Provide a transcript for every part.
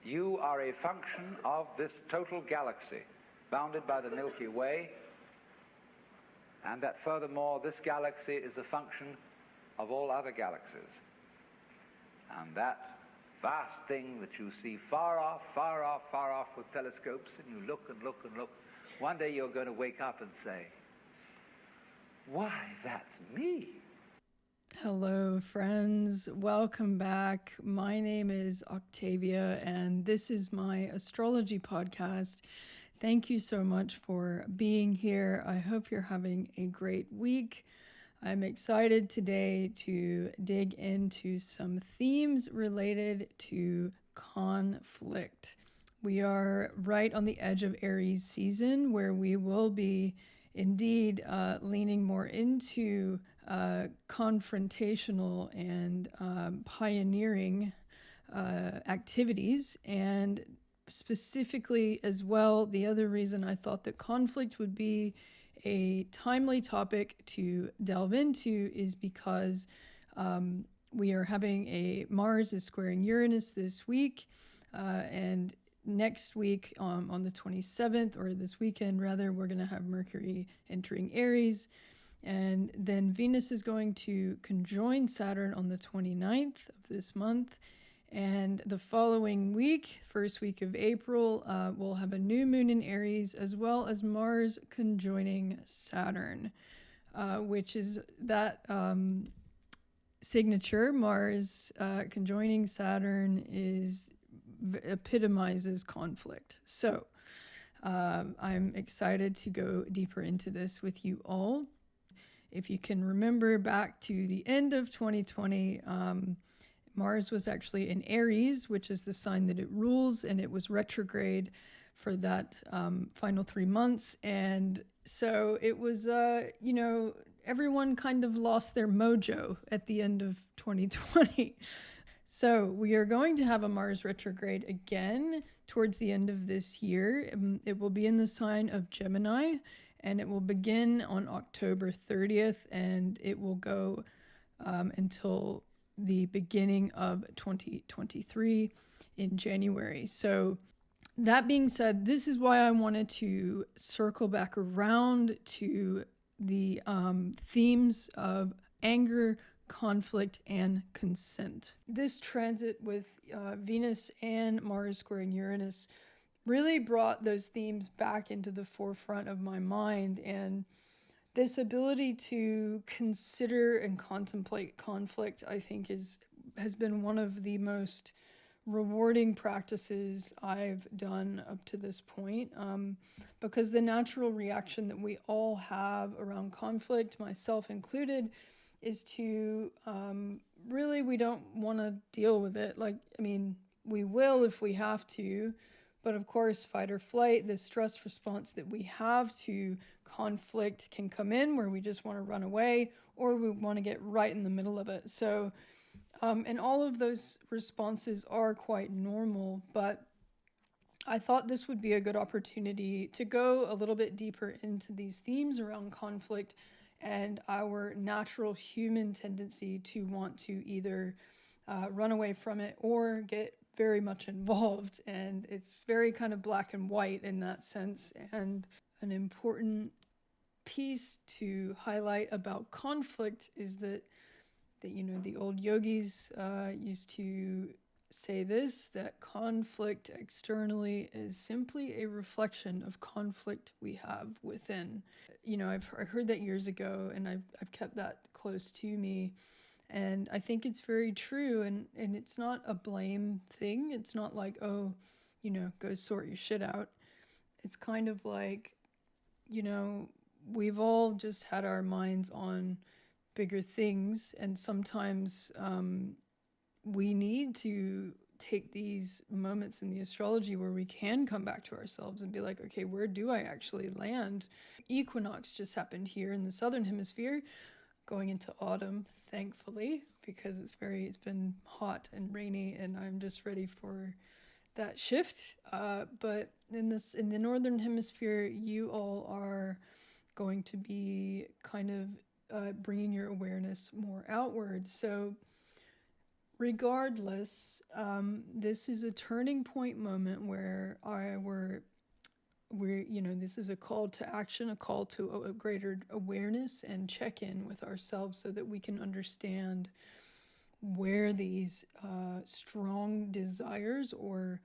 You are a function of this total galaxy, bounded by the Milky Way, and that furthermore, this galaxy is a function of all other galaxies. And that vast thing that you see far off, far off, far off with telescopes, and you look and look and look, one day you're going to wake up and say, why, that's me. Hello, friends. Welcome back. My name is Octavia, and this is my astrology podcast. Thank you so much for being here. I hope you're having a great week. I'm excited today to dig into some themes related to conflict. We are right on the edge of Aries season, where we will be indeed leaning more into confrontational and pioneering activities. And specifically as well, the other reason I thought that conflict would be a timely topic to delve into is because we are having Mars is squaring Uranus this week, and next week on the 27th, or this weekend rather, we're going to have Mercury entering Aries. And then Venus is going to conjoin Saturn on the 29th of this month. And the following week, first week of April, we'll have a new moon in Aries, as well as Mars conjoining Saturn, which is that signature. Mars conjoining Saturn epitomizes conflict. So I'm excited to go deeper into this with you all. If you can remember back to the end of 2020, Mars was actually in Aries, which is the sign that it rules, and it was retrograde for that final 3 months. And so it was, everyone kind of lost their mojo at the end of 2020. So we are going to have a Mars retrograde again towards the end of this year. It will be in the sign of Gemini, and it will begin on October 30th, and it will go until the beginning of 2023 in January. So that being said, this is why I wanted to circle back around to the themes of anger, conflict, and consent. This transit with Venus and Mars squaring Uranus really brought those themes back into the forefront of my mind, and this ability to consider and contemplate conflict, I think, has been one of the most rewarding practices I've done up to this point, because the natural reaction that we all have around conflict, myself included, is to really, we don't want to deal with it. We will if we have to, but of course, fight or flight, the stress response that we have to conflict can come in where we just want to run away, or we want to get right in the middle of it. So, and all of those responses are quite normal, but I thought this would be a good opportunity to go a little bit deeper into these themes around conflict and our natural human tendency to want to either run away from it or get very much involved. And it's very kind of black and white in that sense. And an important piece to highlight about conflict is that the old yogis used to say this, that conflict externally is simply a reflection of conflict we have within. I heard that years ago, and I've kept that close to me. And I think it's very true, and it's not a blame thing. It's not like, go sort your shit out. It's kind of like, we've all just had our minds on bigger things, and sometimes we need to take these moments in the astrology where we can come back to ourselves and be like, okay, where do I actually land? Equinox just happened here in the southern hemisphere, going into autumn, thankfully, because it's been hot and rainy, and I'm just ready for that shift. But in the northern hemisphere, you all are going to be kind of bringing your awareness more outward. So regardless, this is a turning point moment where this is a call to action, a call to a greater awareness and check in with ourselves so that we can understand where these strong desires or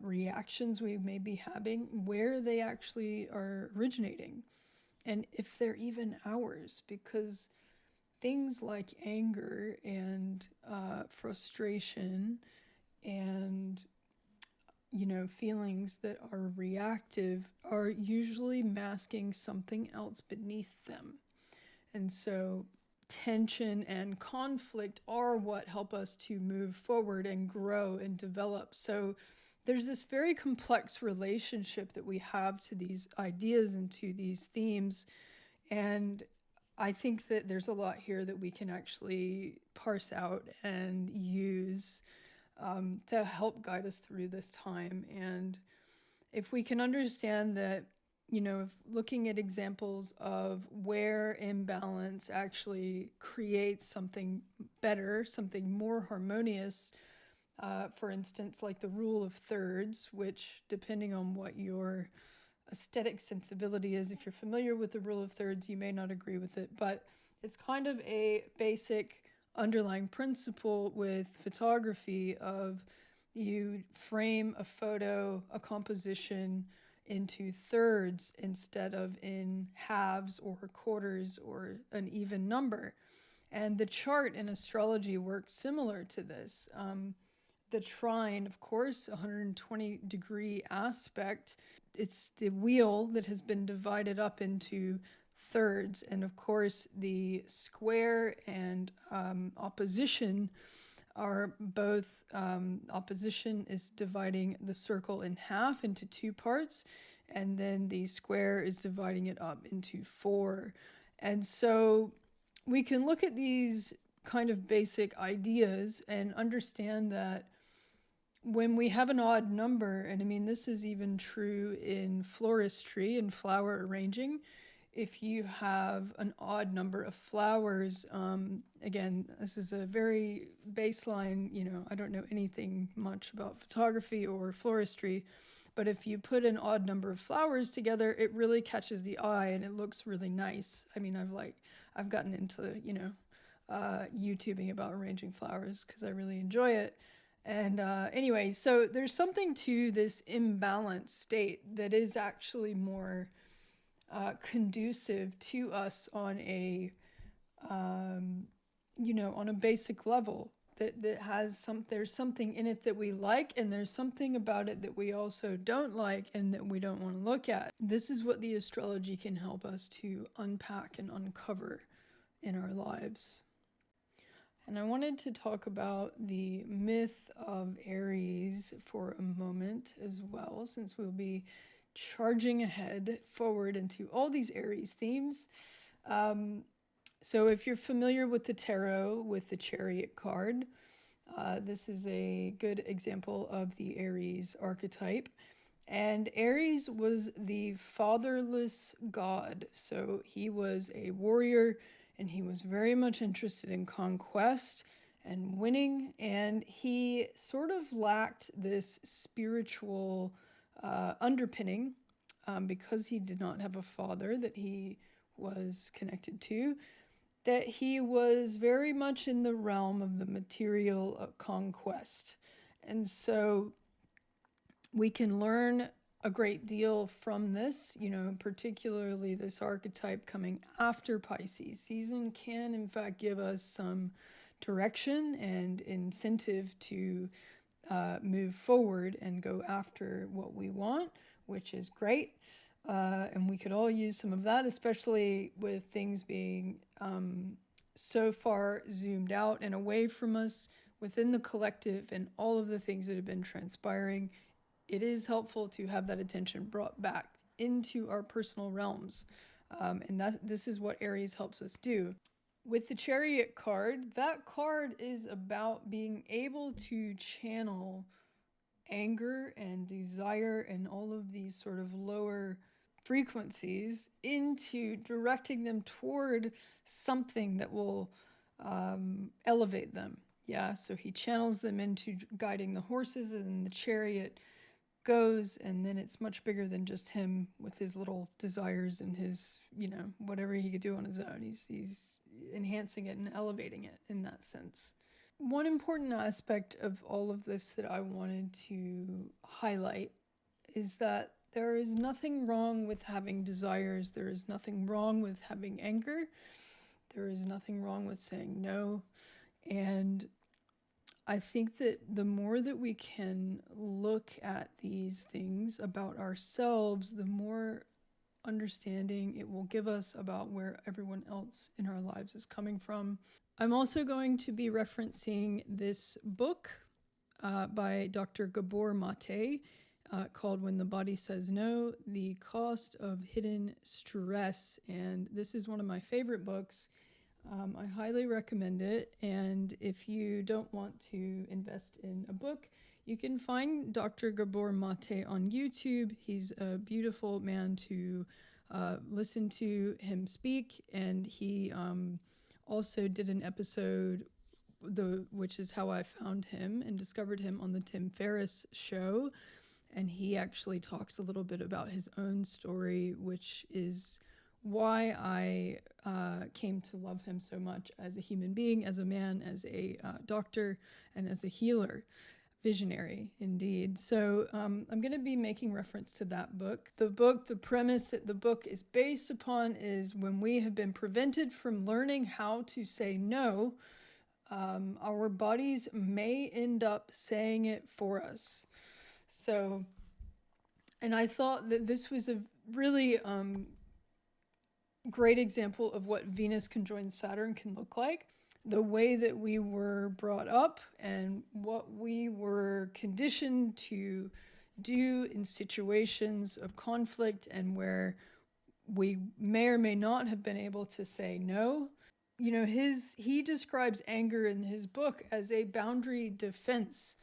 reactions we may be having, where they actually are originating, and if they're even ours, because things like anger and frustration and feelings that are reactive are usually masking something else beneath them. And so tension and conflict are what help us to move forward and grow and develop. So there's this very complex relationship that we have to these ideas and to these themes. And I think that there's a lot here that we can actually parse out and use to help guide us through this time. And if we can understand that, looking at examples of where imbalance actually creates something better, something more harmonious, for instance, like the rule of thirds, which, depending on what your aesthetic sensibility is, if you're familiar with the rule of thirds, you may not agree with it, but it's kind of a basic underlying principle with photography of you frame a photo, a composition into thirds instead of in halves or quarters or an even number. And the chart in astrology works similar to this. The trine, of course, 120-degree aspect, it's the wheel that has been divided up into thirds. And of course, the square and opposition are both, opposition is dividing the circle in half into two parts, and then the square is dividing it up into four. And so we can look at these kind of basic ideas and understand that when we have an odd number, and I mean, this is even true in floristry and flower arranging, if you have an odd number of flowers, again, this is a very baseline, I don't know anything much about photography or floristry, but if you put an odd number of flowers together, it really catches the eye and it looks really nice. I mean, I've gotten into, YouTubing about arranging flowers because I really enjoy it. And anyway, so there's something to this imbalanced state that is actually more conducive to us on a, on a basic level that has there's something in it that we like, and there's something about it that we also don't like and that we don't want to look at. This is what the astrology can help us to unpack and uncover in our lives. And I wanted to talk about the myth of Aries for a moment as well, since we'll be charging ahead forward into all these Aries themes. So if you're familiar with the tarot, with the Chariot card, this is a good example of the Aries archetype. And Aries was the fatherless god. So he was a warrior, and he was very much interested in conquest and winning. And he sort of lacked this spiritual underpinning because he did not have a father that he was connected to, that he was very much in the realm of the material conquest. And so we can learn a great deal from this, particularly this archetype coming after Pisces season can in fact give us some direction and incentive to move forward and go after what we want, which is great. And we could all use some of that, especially with things being so far zoomed out and away from us within the collective and all of the things that have been transpiring. It is helpful to have that attention brought back into our personal realms. And this is what Aries helps us do. With the Chariot card, that card is about being able to channel anger and desire and all of these sort of lower frequencies into directing them toward something that will elevate them. Yeah, so he channels them into guiding the horses, and the chariot goes, and then it's much bigger than just him with his little desires and his, whatever he could do on his own. He's enhancing it and elevating it in that sense. One important aspect of all of this that I wanted to highlight is that there is nothing wrong with having desires. There is nothing wrong with having anger. There is nothing wrong with saying no. And I think that the more that we can look at these things about ourselves, the more understanding it will give us about where everyone else in our lives is coming from. I'm also going to be referencing this book by Dr. Gabor Mate called When the Body Says No, The Cost of Hidden Stress. And this is one of my favorite books. I highly recommend it. And if you don't want to invest in a book, you can find Dr. Gabor Mate on YouTube. He's a beautiful man to listen to him speak. And he also did an episode, which is how I found him and discovered him, on the Tim Ferriss show. And he actually talks a little bit about his own story, which is why I came to love him so much as a human being, as a man, as a doctor, and as a healer. Visionary, indeed. So I'm going to be making reference to that book. The premise that the book is based upon is when we have been prevented from learning how to say no, our bodies may end up saying it for us. So, and I thought that this was a really great example of what Venus conjoined Saturn can look like. The way that we were brought up and what we were conditioned to do in situations of conflict and where we may or may not have been able to say no. He describes anger in his book as a boundary defense,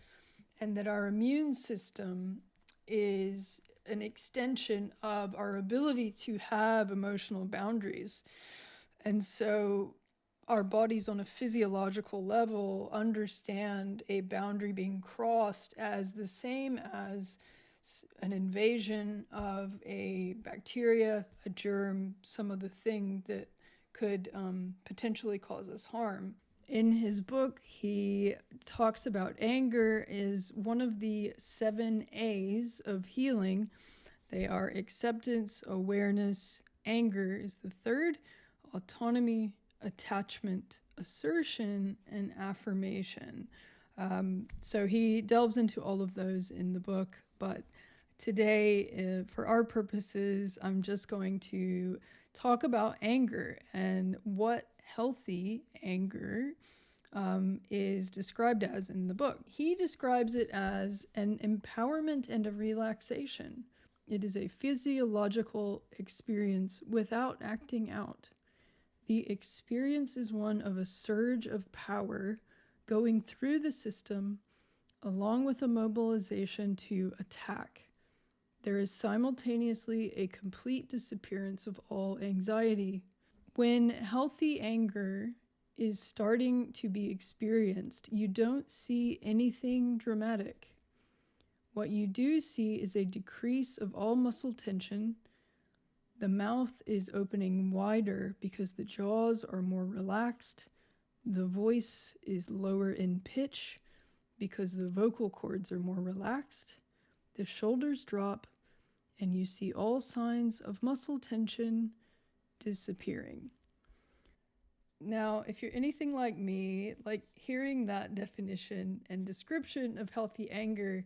and that our immune system is an extension of our ability to have emotional boundaries. And so our bodies on a physiological level understand a boundary being crossed as the same as an invasion of a bacteria, a germ, some other thing that could potentially cause us harm. In his book, he talks about anger is one of the 7 A's of healing. They are acceptance, awareness, anger is the third, autonomy, attachment, assertion, and affirmation. So he delves into all of those in the book, but today, for our purposes, I'm just going to talk about anger and what healthy anger is described as in the book. He describes it as an empowerment and a relaxation. It is a physiological experience without acting out. The experience is one of a surge of power going through the system, along with a mobilization to attack. There is simultaneously a complete disappearance of all anxiety. When healthy anger is starting to be experienced, you don't see anything dramatic. What you do see is a decrease of all muscle tension. The mouth is opening wider because the jaws are more relaxed. The voice is lower in pitch because the vocal cords are more relaxed. The shoulders drop, and you see all signs of muscle tension disappearing. Now, if you're anything like me, like hearing that definition and description of healthy anger,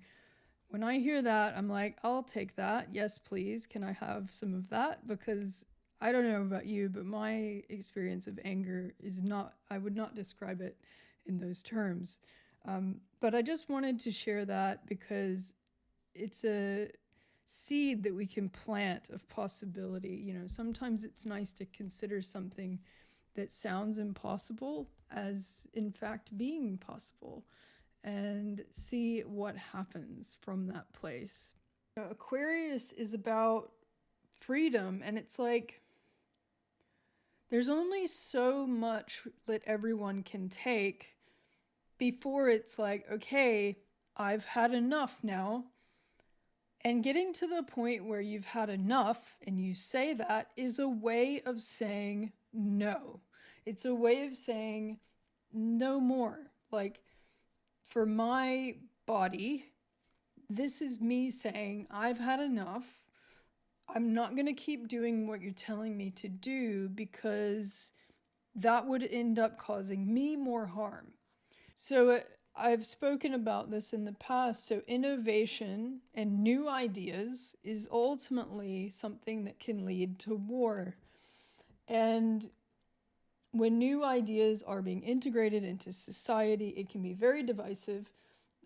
when I hear that, I'm like, I'll take that. Yes, please. Can I have some of that? Because I don't know about you, but my experience of anger is not, I would not describe it in those terms. But I just wanted to share that because it's a seed that we can plant of possibility. Sometimes it's nice to consider something that sounds impossible as in fact being possible, and see what happens from that place. Aquarius is about freedom, and it's like there's only so much that everyone can take before it's like, okay, I've had enough now. And getting to the point where you've had enough and you say that is a way of saying no. It's a way of saying no more. Like, for my body, this is me saying, I've had enough. I'm not going to keep doing what you're telling me to do because that would end up causing me more harm. So I've spoken about this in the past. So innovation and new ideas is ultimately something that can lead to war. And when new ideas are being integrated into society, it can be very divisive.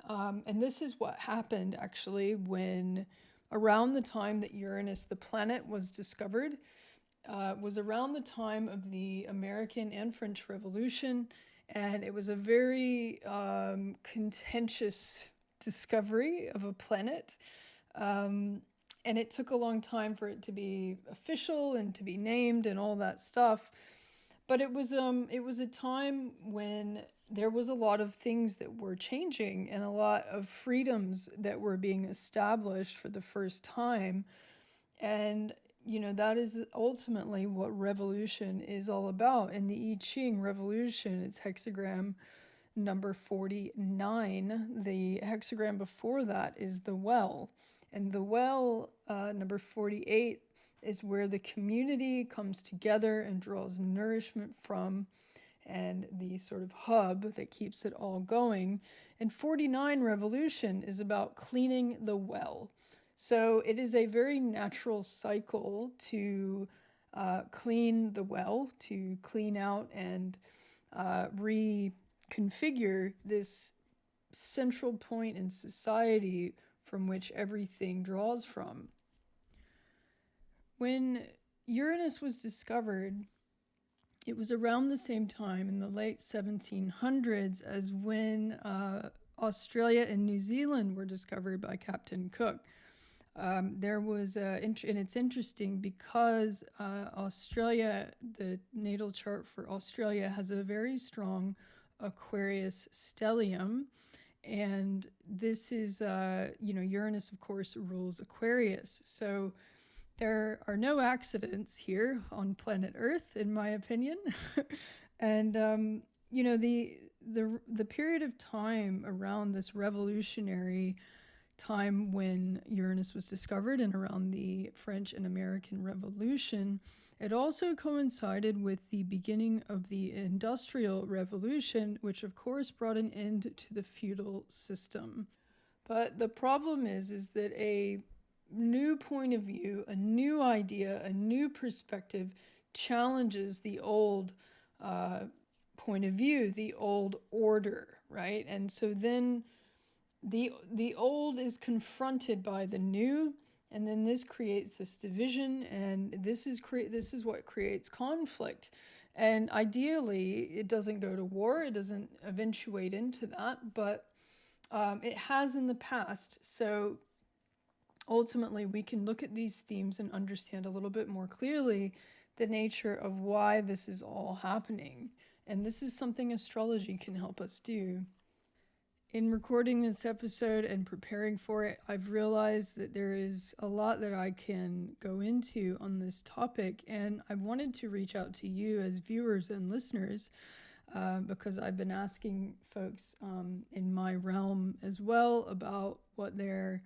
And this is what happened actually when around the time that Uranus, the planet, was discovered, was around the time of the American and French Revolution. And it was a very contentious discovery of a planet. And it took a long time for it to be official and to be named and all that stuff. But it was a time when there was a lot of things that were changing and a lot of freedoms that were being established for the first time. And, that is ultimately what revolution is all about. In the I Ching revolution, it's hexagram number 49. The hexagram before that is the well. And the well, number 48, is where the community comes together and draws nourishment from, and the sort of hub that keeps it all going. And 49 revolution is about cleaning the well. So it is a very natural cycle to clean the well, to clean out and reconfigure this central point in society from which everything draws from. When Uranus was discovered, it was around the same time in the late 1700s as when Australia and New Zealand were discovered by Captain Cook. There was, and it's interesting because Australia, the natal chart for Australia has a very strong Aquarius stellium. And this is, Uranus, of course, rules Aquarius. So there are no accidents here on planet Earth, in my opinion. And, the period of time around this revolutionary time when Uranus was discovered and around the French and American Revolution, it also coincided with the beginning of the Industrial Revolution, which of course brought an end to the feudal system. But the problem is that a new point of view, a new idea, a new perspective challenges the old point of view, the old order, right? And so then the old is confronted by the new, and then this creates this division, and this is what creates conflict. And ideally, it doesn't go to war, it doesn't eventuate into that, but it has in the past. So ultimately, we can look at these themes and understand a little bit more clearly the nature of why this is all happening. And this is something astrology can help us do. In recording this episode and preparing for it, I've realized that there is a lot that I can go into on this topic, and I wanted to reach out to you as viewers and listeners because I've been asking folks in my realm as well about what their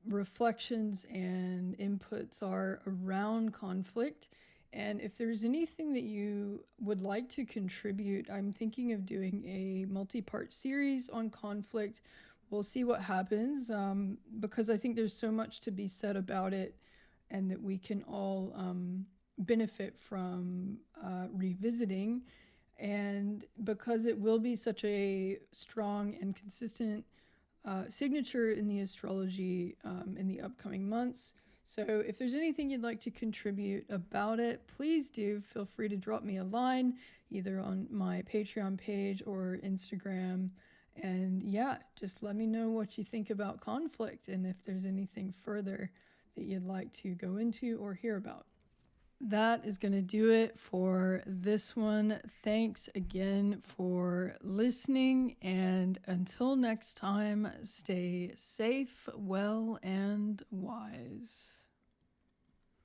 reflections and inputs are around conflict. And if there's anything that you would like to contribute, I'm thinking of doing a multi-part series on conflict. We'll see what happens because I think there's so much to be said about it, and that we can all benefit from revisiting. And because it will be such a strong and consistent signature in the astrology in the upcoming months. So if there's anything you'd like to contribute about it, please do feel free to drop me a line, either on my Patreon page or Instagram. And yeah, just let me know what you think about conflict and if there's anything further that you'd like to go into or hear about. that is going to do it for this one. Thanks again for listening. And until next time, stay safe, well, and wise.